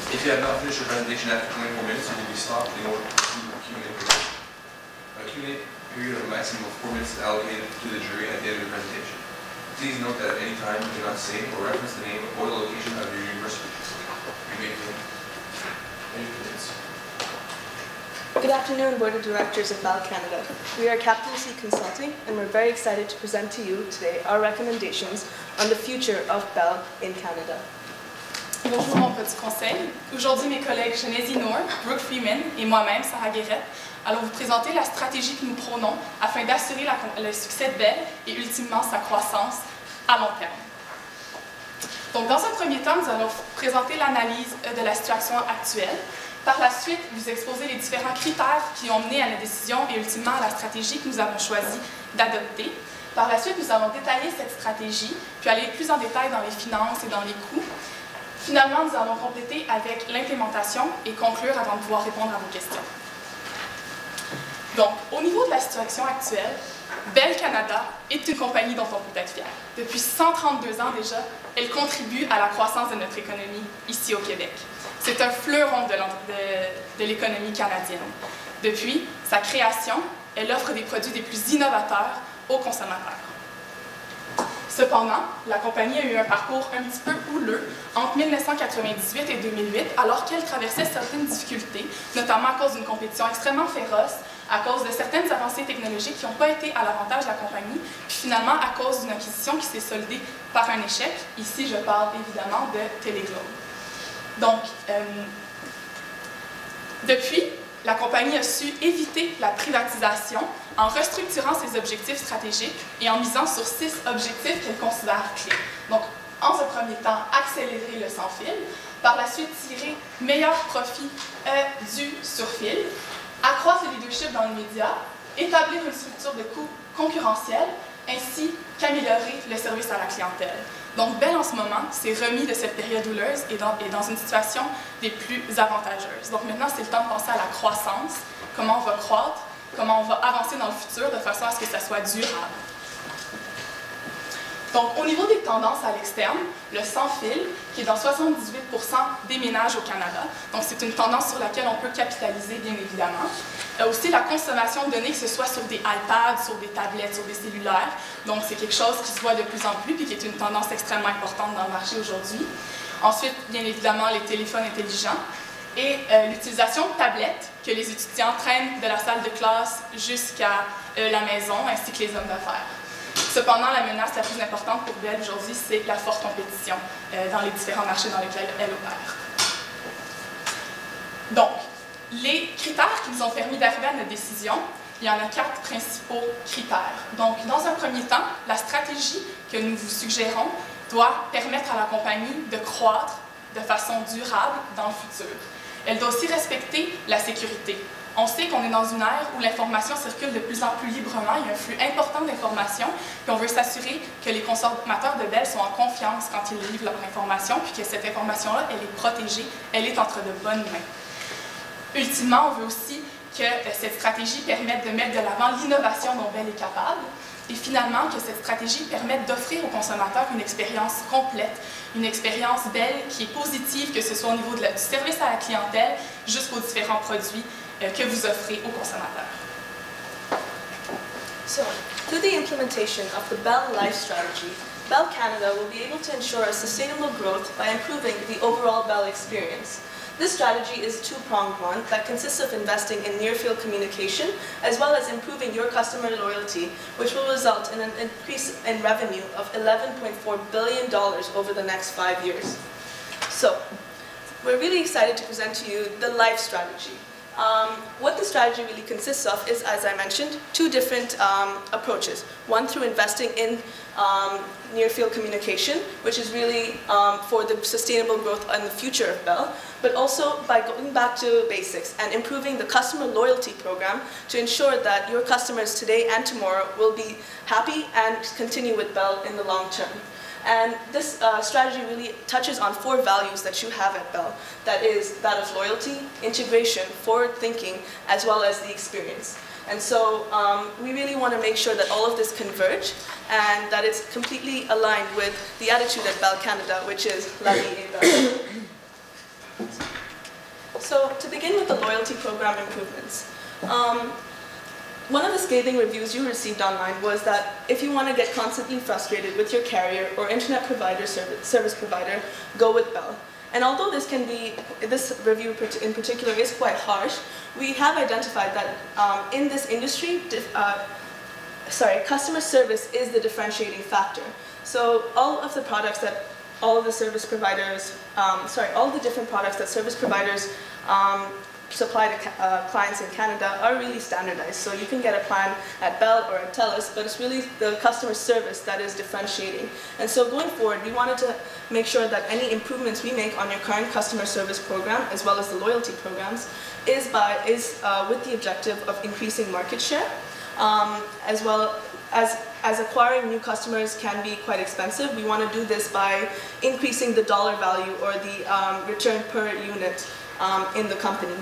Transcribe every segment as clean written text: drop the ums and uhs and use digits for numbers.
If you have not finished your presentation after 24 minutes, you will be stopped in order to proceed with the Q&A period. A Q&A period of a maximum of 4 minutes is allocated to the jury at the end of your presentation. Please note that at any time you cannot say or reference the name or the location of your university. You may begin. Good afternoon, Board of Directors of Bell Canada. We are Captain C Consulting, and we're very excited to present to you today our recommendations on the future of Bell in Canada. Bonjour mon petit conseil. Aujourd'hui, mes collègues Geneviève Noor, Brooke Freeman et moi-même, Sarah Guérette, allons vous présenter la stratégie que nous prônons afin d'assurer le succès de Bell et ultimement sa croissance à long terme. Donc, dans un premier temps, nous allons vous présenter l'analyse de la situation actuelle. Par la suite, vous exposer les différents critères qui ont mené à la décision et ultimement à la stratégie que nous avons choisi d'adopter. Par la suite, nous allons détailler cette stratégie, puis aller plus en détail dans les finances et dans les coûts. Finalement, nous allons compléter avec l'implémentation et conclure avant de pouvoir répondre à vos questions. Donc, au niveau de la situation actuelle, Bell Canada est une compagnie dont on peut être fier. Depuis 132 ans déjà, elle contribue à la croissance de notre économie ici au Québec. C'est un fleuron de l'économie canadienne. Depuis sa création, elle offre des produits des plus innovateurs aux consommateurs. Cependant, la compagnie a eu un parcours un petit peu houleux entre 1998 et 2008, alors qu'elle traversait certaines difficultés, notamment à cause d'une compétition extrêmement féroce, à cause de certaines avancées technologiques qui n'ont pas été à l'avantage de la compagnie, puis finalement à cause d'une acquisition qui s'est soldée par un échec. Ici, je parle évidemment de Téléglobe. Donc, depuis, la compagnie a su éviter la privatisation en restructurant ses objectifs stratégiques et en misant sur 6 objectifs qu'elle considère clés. Donc, en ce premier temps, accélérer le sans-fil, par la suite tirer meilleur profit du sur-fil, accroître le leadership dans les médias, établir une structure de coûts concurrentielle, ainsi qu'améliorer le service à la clientèle. Donc, Bell, en ce moment, s'est remis de cette période houleuse et dans une situation des plus avantageuses. Donc, maintenant, c'est le temps de penser à la croissance, comment on va croître, comment on va avancer dans le futur de façon à ce que ça soit durable. Donc, au niveau des tendances à l'externe, le sans-fil, qui est dans 78% des ménages au Canada, donc c'est une tendance sur laquelle on peut capitaliser, bien évidemment. Aussi, la consommation de données, que ce soit sur des iPads, sur des tablettes, sur des cellulaires, donc c'est quelque chose qui se voit de plus en plus et qui est une tendance extrêmement importante dans le marché aujourd'hui. Ensuite, bien évidemment, les téléphones intelligents et l'utilisation de tablettes que les étudiants traînent de la salle de classe jusqu'à la maison, ainsi que les hommes d'affaires. Cependant, la menace la plus importante pour Bell aujourd'hui, c'est la forte compétition dans les différents marchés dans lesquels elle opère. Donc, les critères qui nous ont permis d'arriver à notre décision, il y en a 4 principaux critères. Donc, dans un premier temps, la stratégie que nous vous suggérons doit permettre à la compagnie de croître de façon durable dans le futur. Elle doit aussi respecter la sécurité. On sait qu'on est dans une ère où l'information circule de plus en plus librement, il y a un flux important d'informations, puis on veut s'assurer que les consommateurs de Bell sont en confiance quand ils livrent leur information, puis que cette information-là, elle est protégée, elle est entre de bonnes mains. Ultimement, on veut aussi que cette stratégie permette de mettre de l'avant l'innovation dont Bell est capable et finalement que cette stratégie permette d'offrir aux consommateurs une expérience complète, une expérience Bell qui est positive, que ce soit au niveau du service à la clientèle jusqu'aux différents produits que vous offrez aux consommateurs. So, through the implementation of the Bell Life Strategy, Bell Canada will be able to ensure a sustainable growth by improving the overall Bell experience. This strategy is a two-pronged one that consists of investing in near-field communication as well as improving your customer loyalty, which will result in an increase in revenue of $11.4 billion over the next 5 years. So, we're really excited to present to you the Life Strategy. What the strategy really consists of is, as I mentioned, two different approaches. One through investing in near-field communication, which is really for the sustainable growth and the future of Bell, but also by going back to basics and improving the customer loyalty program to ensure that your customers today and tomorrow will be happy and continue with Bell in the long term. And this strategy really touches on 4 values that you have at Bell. That is that of loyalty, integration, forward thinking, as well as the experience. And so we really want to make sure that all of this converge and that it's completely aligned with the attitude at Bell Canada, which is La vie est belle. So to begin with the loyalty program improvements. One of the scathing reviews you received online was that if you want to get constantly frustrated with your carrier or internet provider service provider, go with Bell. And although this review in particular is quite harsh, we have identified that in this industry, customer service is the differentiating factor. So all of the products that all of the service providers, all the different products that service providers supply to clients in Canada are really standardized. So you can get a plan at Bell or at TELUS, but it's really the customer service that is differentiating. And so going forward, we wanted to make sure that any improvements we make on your current customer service program, as well as the loyalty programs, is with the objective of increasing market share, as well as acquiring new customers can be quite expensive. We want to do this by increasing the dollar value or the return per unit in the company,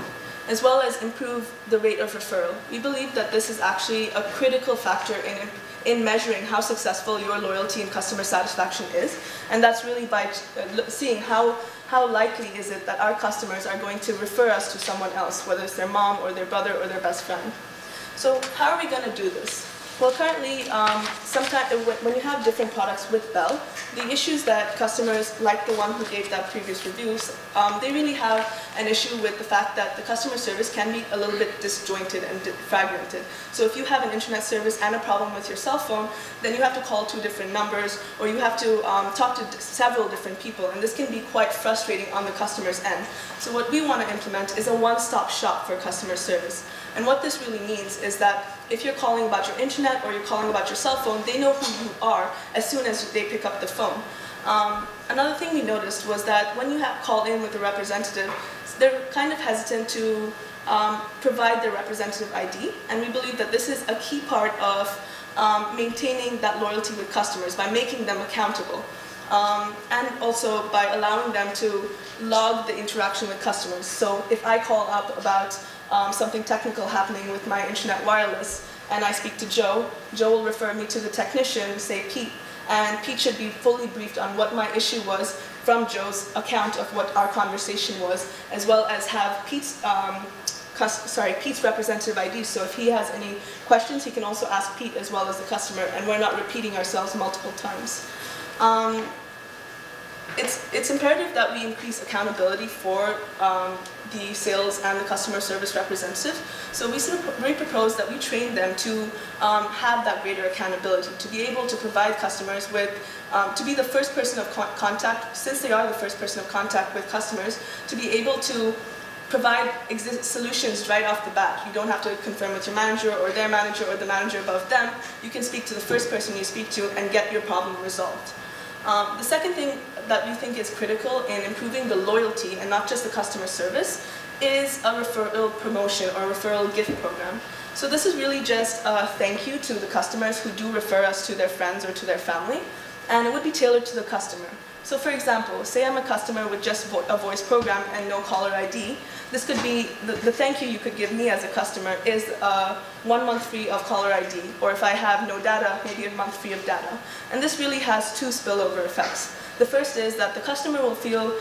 as well as improve the rate of referral. We believe that this is actually a critical factor in measuring how successful your loyalty and customer satisfaction is, and that's really by seeing how likely is it that our customers are going to refer us to someone else, whether it's their mom or their brother or their best friend. So how are we going to do this? Well, currently, when you have different products with Bell, the issues that customers, like the one who gave that previous reviews, they really have an issue with the fact that the customer service can be a little bit disjointed and fragmented. So if you have an internet service and a problem with your cell phone, then you have to call 2 different numbers, or you have to talk to several different people, and this can be quite frustrating on the customer's end. So what we want to implement is a one-stop shop for customer service. And what this really means is that if you're calling about your internet or you're calling about your cell phone, they know who you are as soon as they pick up the phone. Another thing we noticed was that when you call in with a representative, they're kind of hesitant to provide their representative ID, and we believe that this is a key part of maintaining that loyalty with customers by making them accountable. And also by allowing them to log the interaction with customers. So if I call up about something technical happening with my internet wireless, and I speak to Joe, Joe will refer me to the technician, say Pete, and Pete should be fully briefed on what my issue was from Joe's account of what our conversation was, as well as have Pete's representative ID, so if he has any questions, he can also ask Pete as well as the customer, and we're not repeating ourselves multiple times. It's imperative that we increase accountability for the sales and the customer service representative. So we propose that we train them to have that greater accountability, to be able to provide customers with, to be the first person of contact, since they are the first person of contact with customers, to be able to provide solutions right off the bat. You don't have to confirm with your manager or their manager or the manager above them. You can speak to the first person you speak to and get your problem resolved. The second thing that we think is critical in improving the loyalty and not just the customer service is a referral promotion or referral gift program. So this is really just a thank you to the customers who do refer us to their friends or to their family. and it would be tailored to the customer. So for example, say I'm a customer with just a voice program and no caller ID. This could be, the thank you could give me as a customer is 1 month free of caller ID, or if I have no data, maybe a month free of data. And this really has two spillover effects. The first is that the customer will feel,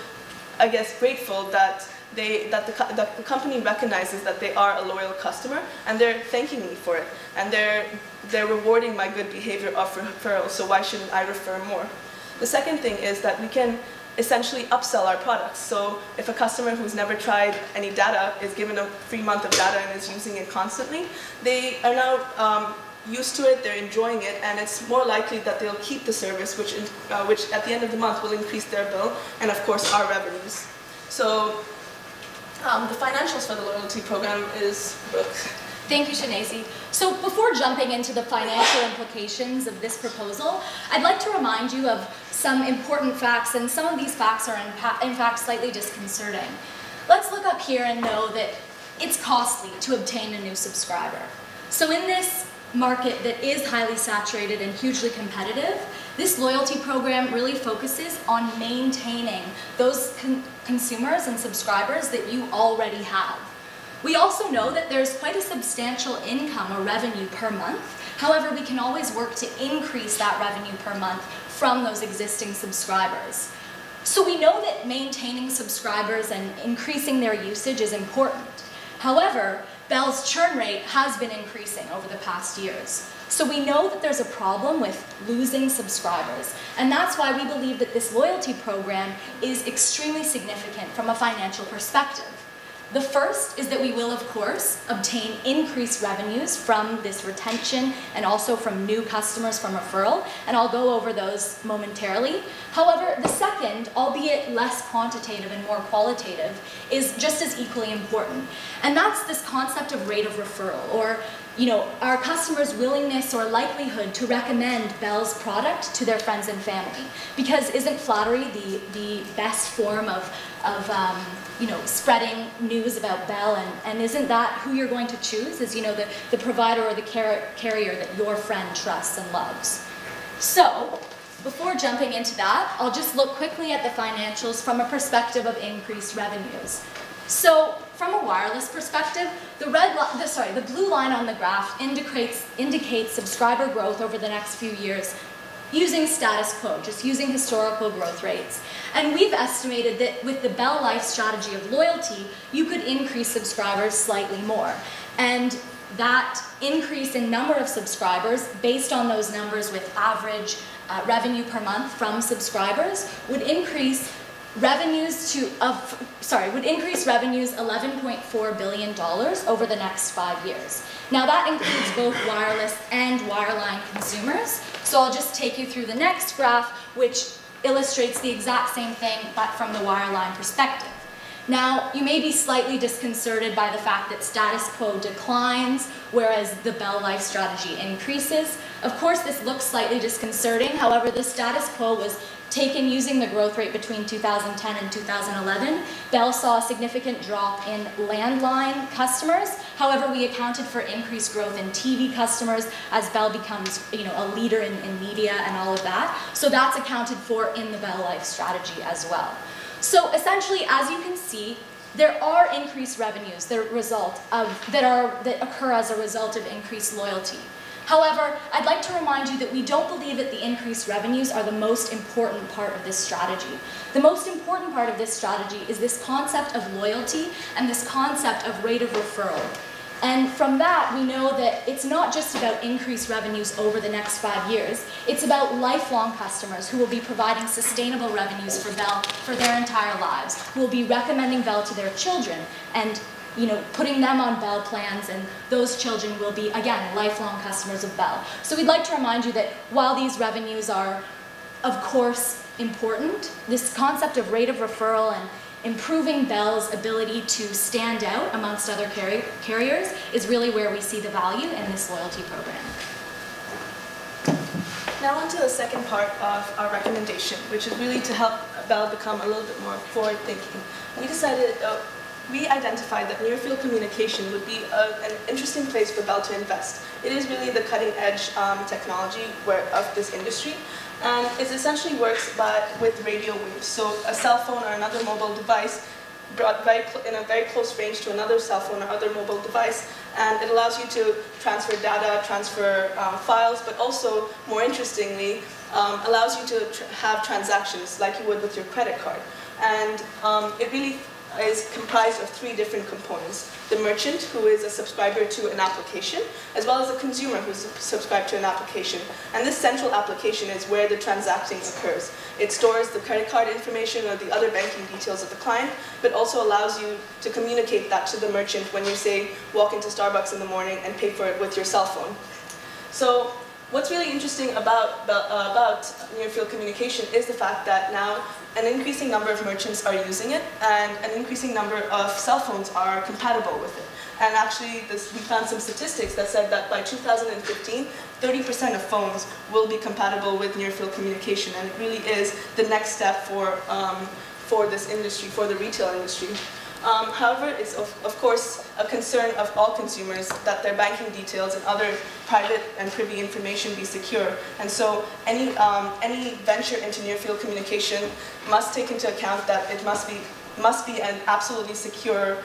I guess, grateful that the company recognizes that they are a loyal customer, and they're thanking me for it, and they're rewarding my good behavior of referral, so why shouldn't I refer more? The second thing is that we can essentially upsell our products. So if a customer who's never tried any data is given a free month of data and is using it constantly, they are now used to it, they're enjoying it, and it's more likely that they'll keep the service, which at the end of the month will increase their bill, and of course our revenues. So the financials for the loyalty program is Brooke. Thank you, Shanazy. So before jumping into the financial implications of this proposal, I'd like to remind you of some important facts, and some of these facts are in fact slightly disconcerting. Let's look up here and know that it's costly to obtain a new subscriber. So in this market that is highly saturated and hugely competitive, this loyalty program really focuses on maintaining those consumers and subscribers that you already have. We also know that there's quite a substantial income or revenue per month. However, we can always work to increase that revenue per month from those existing subscribers. So we know that maintaining subscribers and increasing their usage is important. However, Bell's churn rate has been increasing over the past years. So we know that there's a problem with losing subscribers, and that's why we believe that this loyalty program is extremely significant from a financial perspective. The first is that we will, of course, obtain increased revenues from this retention and also from new customers from referral, and I'll go over those momentarily. However, the second, albeit less quantitative and more qualitative, is just as equally important, and that's this concept of rate of referral, or our customers' willingness or likelihood to recommend Bell's product to their friends and family. Because isn't flattery the best form of spreading news about Bell, and isn't that who you're going to choose as the provider or the carrier that your friend trusts and loves? So before jumping into that, I'll just look quickly at the financials from a perspective of increased revenues. So from a wireless perspective, the blue line on the graph indicates subscriber growth over the next few years using status quo, just using historical growth rates. And we've estimated that with the Bell Life strategy of loyalty, you could increase subscribers slightly more. And that increase in number of subscribers, based on those numbers with average revenue per month from subscribers, would increase revenues $11.4 billion over the next 5 years. Now that includes both wireless and wireline consumers. So I'll just take you through the next graph, which illustrates the exact same thing, but from the wireline perspective. Now, you may be slightly disconcerted by the fact that status quo declines, whereas the Bell Life strategy increases. Of course, this looks slightly disconcerting. However, the status quo was taken using the growth rate between 2010 and 2011. Bell saw a significant drop in landline customers. However, we accounted for increased growth in TV customers as Bell becomes a leader in media and all of that. So that's accounted for in the Bell Life strategy as well. So essentially, as you can see, there are increased revenues that occur as a result of increased loyalty. However, I'd like to remind you that we don't believe that the increased revenues are the most important part of this strategy. The most important part of this strategy is this concept of loyalty and this concept of rate of referral. And from that, we know that it's not just about increased revenues over the next 5 years. It's about lifelong customers who will be providing sustainable revenues for Bell for their entire lives, who will be recommending Bell to their children and putting them on Bell plans, and those children will be, again, lifelong customers of Bell. So we'd like to remind you that while these revenues are, of course, important, this concept of rate of referral and improving Bell's ability to stand out amongst other carriers is really where we see the value in this loyalty program. Now on to the second part of our recommendation, which is really to help Bell become a little bit more forward-thinking. We decided, we identified that near-field communication would be an interesting place for Bell to invest. It is really the cutting-edge technology of this industry, and it essentially works with radio waves. So a cell phone or another mobile device brought in a very close range to another cell phone or other mobile device, and it allows you to transfer data, transfer files, but also, more interestingly, allows you to have transactions like you would with your credit card. And it really is comprised of three different components. The merchant, who is a subscriber to an application, as well as a consumer who's subscribed to an application. And this central application is where the transacting occurs. It stores the credit card information or the other banking details of the client, but also allows you to communicate that to the merchant when you, say, walk into Starbucks in the morning and pay for it with your cell phone. So what's really interesting about near-field communication is the fact that now an increasing number of merchants are using it, and an increasing number of cell phones are compatible with it. And actually, we found some statistics that said that by 2015, 30% of phones will be compatible with near-field communication, and it really is the next step for this industry, for the retail industry. However, it's of course a concern of all consumers that their banking details and other private and privy information be secure. And so any venture into near-field communication must take into account that it must be an absolutely secure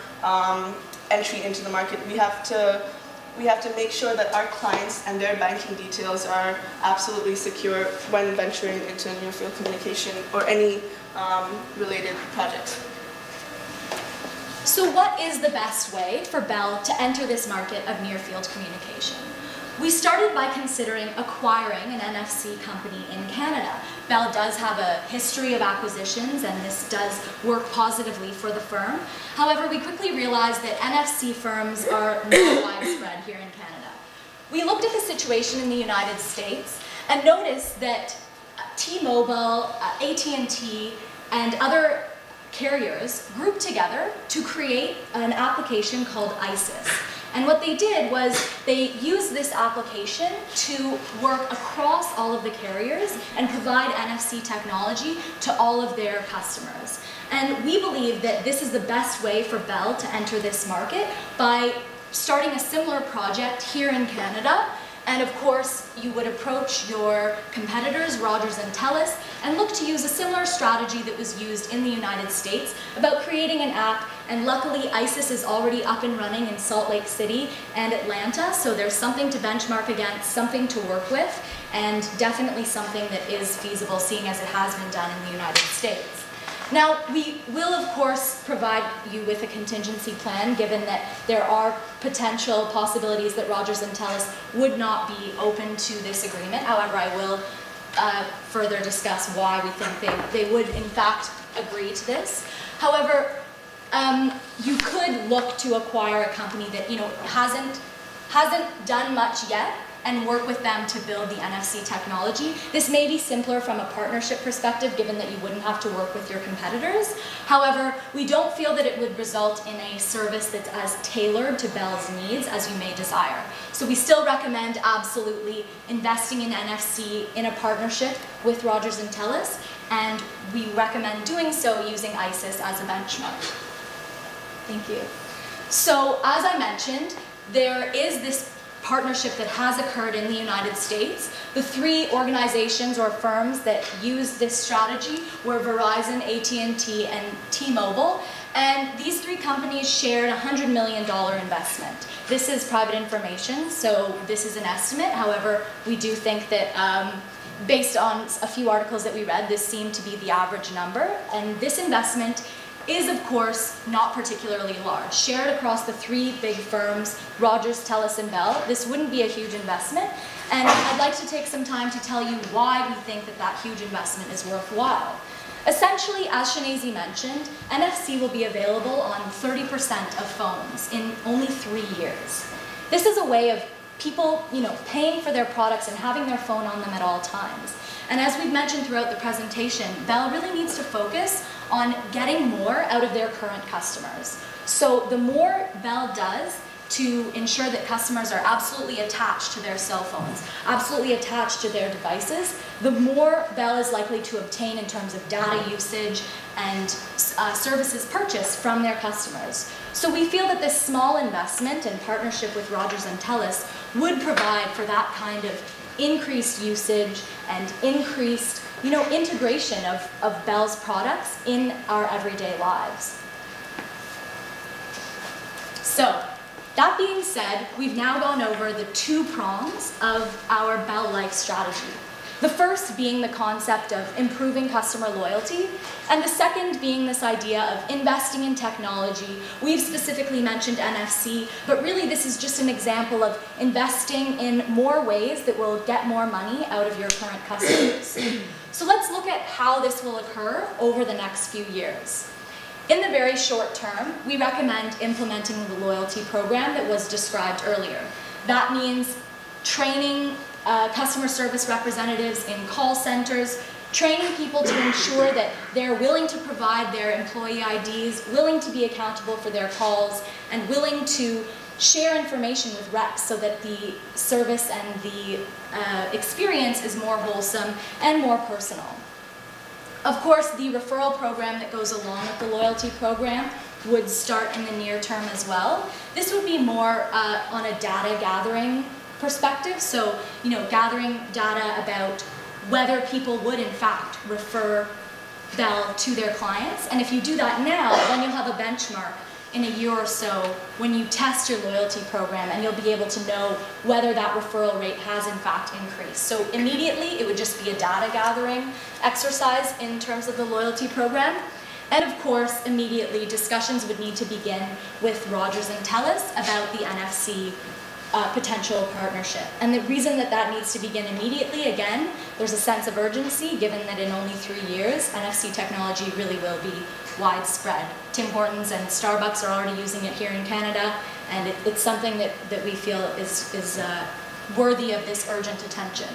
entry into the market. We have to make sure that our clients and their banking details are absolutely secure when venturing into near-field communication or any related projects. So what is the best way for Bell to enter this market of near-field communication? We started by considering acquiring an NFC company in Canada. Bell does have a history of acquisitions, and this does work positively for the firm. However, we quickly realized that NFC firms are not widespread here in Canada. We looked at the situation in the United States and noticed that T-Mobile, AT&T, and other carriers grouped together to create an application called ISIS. And what they did was they used this application to work across all of the carriers and provide NFC technology to all of their customers. And we believe that this is the best way for Bell to enter this market by starting a similar project here in Canada. And of course, you would approach your competitors, Rogers and Telus, and look to use a similar strategy that was used in the United States about creating an app. And luckily, ISIS is already up and running in Salt Lake City and Atlanta, so there's something to benchmark against, something to work with, and definitely something that is feasible, seeing as it has been done in the United States. Now, we will, of course, provide you with a contingency plan, given that there are potential possibilities that Rogers and Telus would not be open to this agreement. However, I will further discuss why we think they would, in fact, agree to this. However, you could look to acquire a company that hasn't done much yet, and work with them to build the NFC technology. This may be simpler from a partnership perspective, given that you wouldn't have to work with your competitors. However, we don't feel that it would result in a service that's as tailored to Bell's needs as you may desire. So we still recommend absolutely investing in NFC in a partnership with Rogers and Telus, and we recommend doing so using ISIS as a benchmark. Thank you. So, as I mentioned, there is this partnership that has occurred in the United States. The three organizations or firms that used this strategy were Verizon, AT&T, and T-Mobile, and these three companies shared a $100 million investment. This is private information, so this is an estimate. However, we do think that based on a few articles that we read, this seemed to be the average number, and this investment is, of course, not particularly large. Shared across the three big firms, Rogers, Telus, and Bell, this wouldn't be a huge investment. And I'd like to take some time to tell you why we think that that huge investment is worthwhile. Essentially, as Shanazy mentioned, NFC will be available on 30% of phones in only 3 years. This is a way of people, paying for their products and having their phone on them at all times. And as we've mentioned throughout the presentation, Bell really needs to focus on getting more out of their current customers. So the more Bell does to ensure that customers are absolutely attached to their cell phones, absolutely attached to their devices, the more Bell is likely to obtain in terms of data usage and services purchased from their customers. So we feel that this small investment in partnership with Rogers and TELUS would provide for that kind of increased usage and increased integration of Bell's products in our everyday lives. So, that being said, we've now gone over the 2 prongs of our Bell Life strategy. The first being the concept of improving customer loyalty, and the second being this idea of investing in technology. We've specifically mentioned NFC, but really this is just an example of investing in more ways that will get more money out of your current customers. So let's look at how this will occur over the next few years. In the very short term, we recommend implementing the loyalty program that was described earlier. That means training customer service representatives in call centers, training people to ensure that they're willing to provide their employee IDs, willing to be accountable for their calls, and willing to share information with reps so that the service and the experience is more wholesome and more personal. Of course, the referral program that goes along with the loyalty program would start in the near term as well. This would be more on a data gathering perspective, so gathering data about whether people would in fact refer Bell to their clients. And if you do that now, then you'll have a benchmark in a year or so when you test your loyalty program, and you'll be able to know whether that referral rate has in fact increased. So immediately it would just be a data gathering exercise in terms of the loyalty program. And of course, immediately discussions would need to begin with Rogers and TELUS about the NFC potential partnership. And the reason that that needs to begin immediately, again, there's a sense of urgency given that in only 3 years, NFC technology really will be widespread. Tim Hortons and Starbucks are already using it here in Canada, and it's something that we feel is worthy of this urgent attention.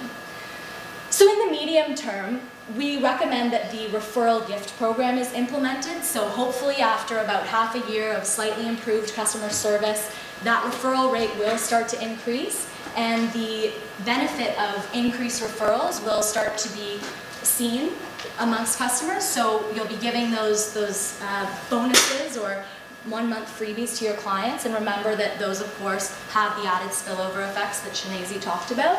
So in the medium term, we recommend that the referral gift program is implemented. So hopefully after about half a year of slightly improved customer service, that referral rate will start to increase, and the benefit of increased referrals will start to be seen amongst customers. So you'll be giving those bonuses or 1-month freebies to your clients, and remember that those of course have the added spillover effects that Shanazy talked about.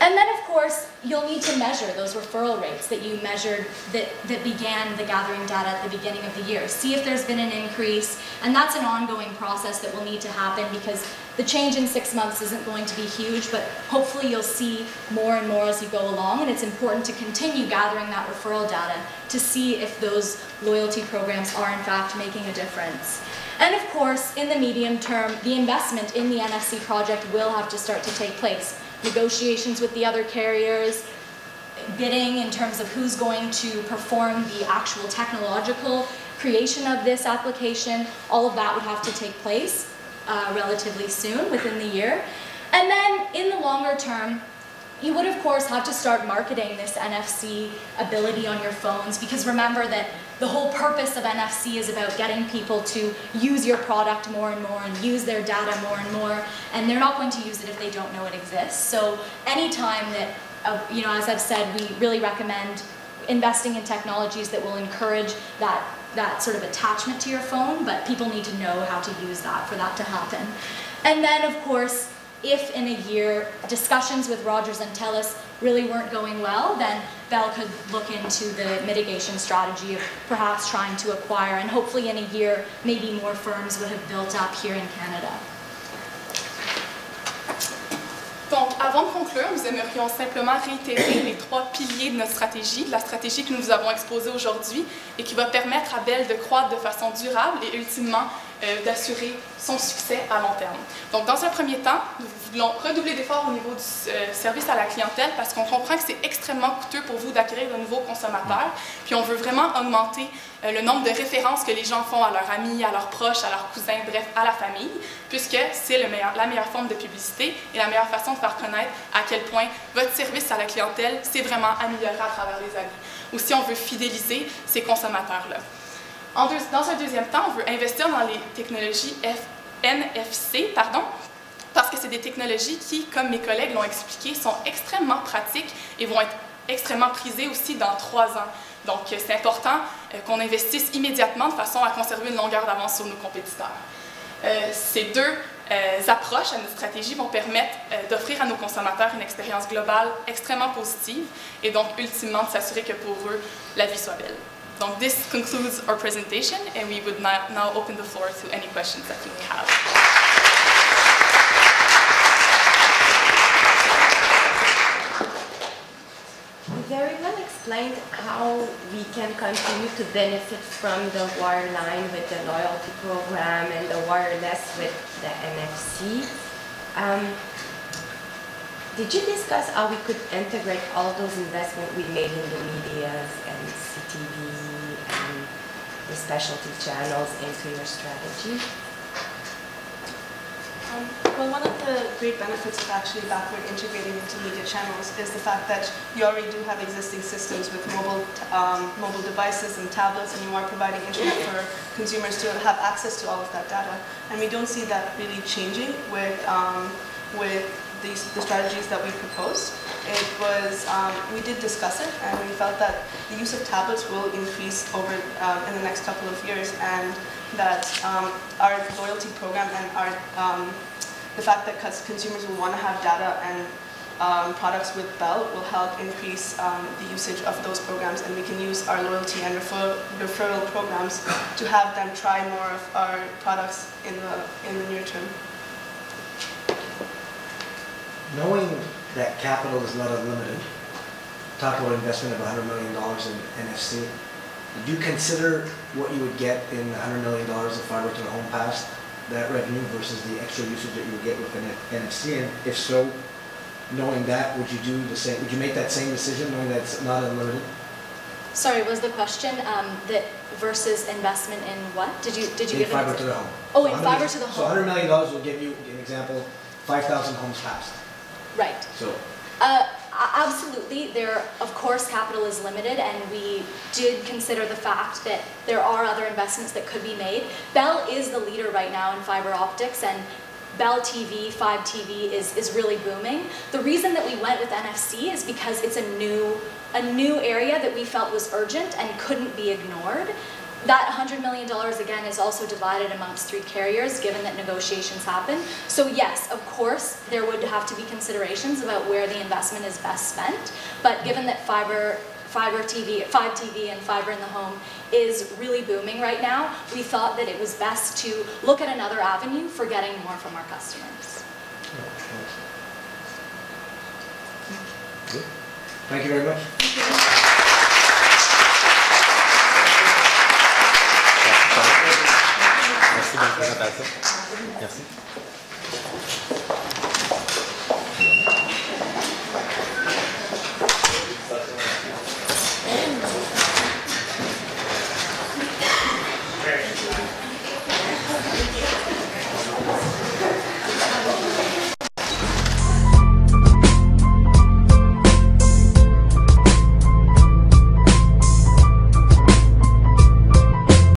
And then, of course, you'll need to measure those referral rates that you measured that began the gathering data at the beginning of the year. See if there's been an increase, and that's an ongoing process that will need to happen because the change in 6 months isn't going to be huge, but hopefully you'll see more and more as you go along, and it's important to continue gathering that referral data to see if those loyalty programs are in fact making a difference. And of course, in the medium term, the investment in the NFC project will have to start to take place. Negotiations with the other carriers, bidding in terms of who's going to perform the actual technological creation of this application, all of that would have to take place relatively soon, within the year. And then in the longer term, you would of course have to start marketing this NFC ability on your phones, because remember that the whole purpose of NFC is about getting people to use your product more and more and use their data more and more, and they're not going to use it if they don't know it exists. So anytime that, as I've said, we really recommend investing in technologies that will encourage that sort of attachment to your phone, but people need to know how to use that for that to happen. And then of course, if in a year discussions with Rogers and TELUS really weren't going well, then Bell could look into the mitigation strategy of perhaps trying to acquire, and hopefully in a year, maybe more firms would have built up here in Canada. Donc, avant de conclure, nous aimerions simplement réitérer les 3 piliers de notre stratégie, de la stratégie que nous vous avons exposée aujourd'hui et qui va permettre à Bell de croître de façon durable et ultimement d'assurer son succès à long terme. Donc, dans un premier temps, nous voulons redoubler d'efforts au niveau du service à la clientèle parce qu'on comprend que c'est extrêmement coûteux pour vous d'acquérir de nouveaux consommateurs. Puis, on veut vraiment augmenter le nombre de références que les gens font à leurs amis, à leurs proches, à leurs cousins, bref, à la famille, puisque c'est la meilleure forme de publicité et la meilleure façon de faire connaître à quel point votre service à la clientèle s'est vraiment amélioré à travers les années. Aussi, on veut fidéliser ces consommateurs-là. Dans un deuxième temps, on veut investir dans les technologies NFC, parce que c'est des technologies qui, comme mes collègues l'ont expliqué, sont extrêmement pratiques et vont être extrêmement prisées aussi dans 3 ans. Donc, c'est important qu'on investisse immédiatement de façon à conserver une longueur d'avance sur nos compétiteurs. Ces deux approches à notre stratégie vont permettre d'offrir à nos consommateurs une expérience globale extrêmement positive et donc, ultimement, de s'assurer que pour eux, la vie soit belle. Donc, this concludes our presentation, and we would now open the floor to any questions that you may have. Very well explained how we can continue to benefit from the wireline with the loyalty program and the wireless with the NFC. Did you discuss how we could integrate all those investments we made in the medias and CTV and the specialty channels into your strategy? Well, one of the great benefits of actually backward integrating into media channels is the fact that you already do have existing systems with mobile devices and tablets, and you are providing internet for consumers to have access to all of that data. And we don't see that really changing with the strategies that we proposed. It was, we did discuss it, and we felt that the use of tablets will increase over in the next couple of years, and that our loyalty program and the fact that consumers will want to have data and products with Bell will help increase the usage of those programs, and we can use our loyalty and referral programs to have them try more of our products in the near term. Knowing that capital is not unlimited, talk about investment of $100 million in NFC, did you consider what you would get in $100 million of fiber to the home pass, that revenue versus the extra usage that you would get with an NFC? And if so, knowing that, would you do the same? Would you make that same decision knowing that it's not unlimited? Sorry, was the question that versus investment in what? Did you in fiber to the home? Oh, in fiber to the home. So $100 million will give you, an example, 5,000 homes passed. Right. So. Absolutely. There, of course, capital is limited, and we did consider the fact that there are other investments that could be made. Bell is the leader right now in fiber optics, and Bell TV, Fibe TV is really booming. The reason that we went with NFC is because it's a new area that we felt was urgent and couldn't be ignored. That $100 million, again, is also divided amongst 3 carriers, given that negotiations happen. So yes, of course, there would have to be considerations about where the investment is best spent. But given that Fibe TV and fiber in the home is really booming right now, we thought that it was best to look at another avenue for getting more from our customers. Thank you very much.